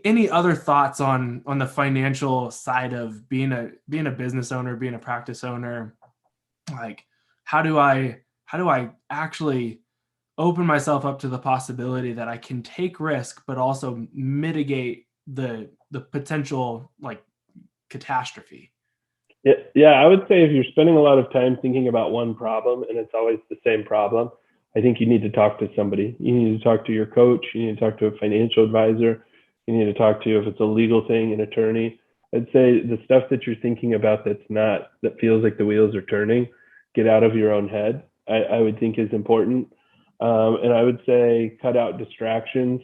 any other thoughts on the financial side of being a business owner, being a practice owner? Like, how do I actually open myself up to the possibility that I can take risk, but also mitigate the potential like catastrophe? Yeah, I would say if you're spending a lot of time thinking about one problem and it's always the same problem, I think you need to talk to somebody. You need to talk to your coach. You need to talk to a financial advisor. You need to talk to, if it's a legal thing, an attorney. I'd say the stuff that you're thinking about that feels like the wheels are turning, get out of your own head. I would think is important. And I would say cut out distractions.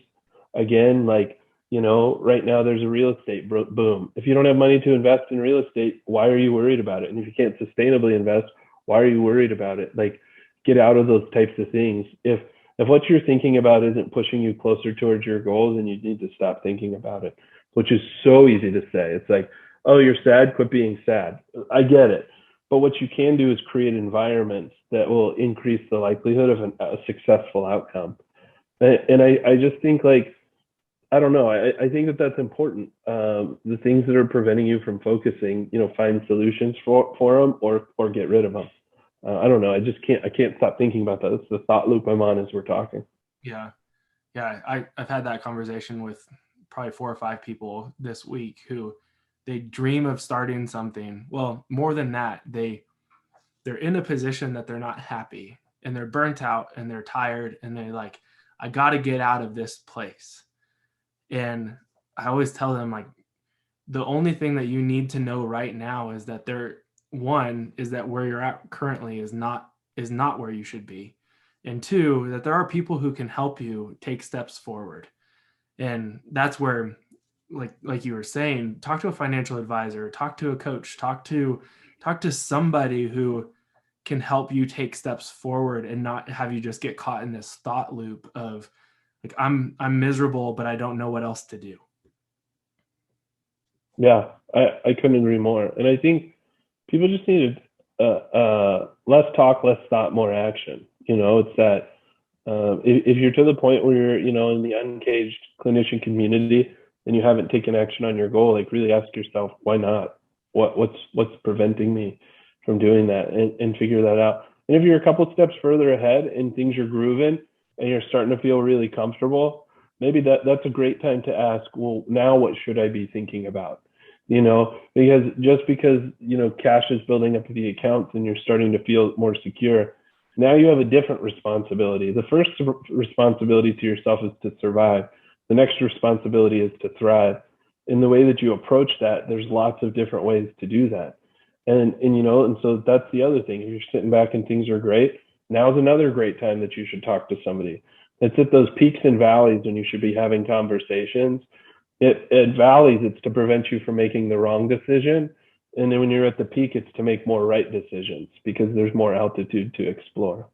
Again, like, right now there's a real estate boom. If you don't have money to invest in real estate, why are you worried about it? And if you can't sustainably invest, why are you worried about it? Like, get out of those types of things. If what you're thinking about isn't pushing you closer towards your goals, then you need to stop thinking about it, which is so easy to say. It's like, oh, you're sad, quit being sad. I get it. But what you can do is create environments that will increase the likelihood of a successful outcome. And I just think, like, I don't know. I think that that's important. The things that are preventing you from focusing, find solutions for them, or get rid of them. I don't know. I can't stop thinking about that. It's the thought loop I'm on as we're talking. Yeah. Yeah. I've had that conversation with probably 4 or 5 people this week who they dream of starting something. Well, more than that, they're in a position that they're not happy and they're burnt out and they're tired and they're like, I got to get out of this place. And I always tell them, like, the only thing that you need to know right now is that one is that where you're at currently is not where you should be. And two, that there are people who can help you take steps forward. And that's where, like you were saying, talk to a financial advisor, talk to a coach, talk to somebody who can help you take steps forward and not have you just get caught in this thought loop of like, I'm miserable, but I don't know what else to do. Yeah, I couldn't agree more. And I think people just need less talk, less thought, more action. It's that if you're to the point where you're, in the uncaged clinician community and you haven't taken action on your goal, like, really ask yourself, why not? What's preventing me from doing that, and figure that out. And if you're a couple steps further ahead and things are grooving and you're starting to feel really comfortable, maybe that's a great time to ask, well, now what should I be thinking about? Because just because, cash is building up to the accounts and you're starting to feel more secure, now you have a different responsibility. The first responsibility to yourself is to survive. The next responsibility is to thrive. In the way that you approach that, there's lots of different ways to do that. And so that's the other thing. If you're sitting back and things are great, now's another great time that you should talk to somebody. It's at those peaks and valleys when you should be having conversations. At valleys, it's to prevent you from making the wrong decision. And then when you're at the peak, it's to make more right decisions because there's more altitude to explore.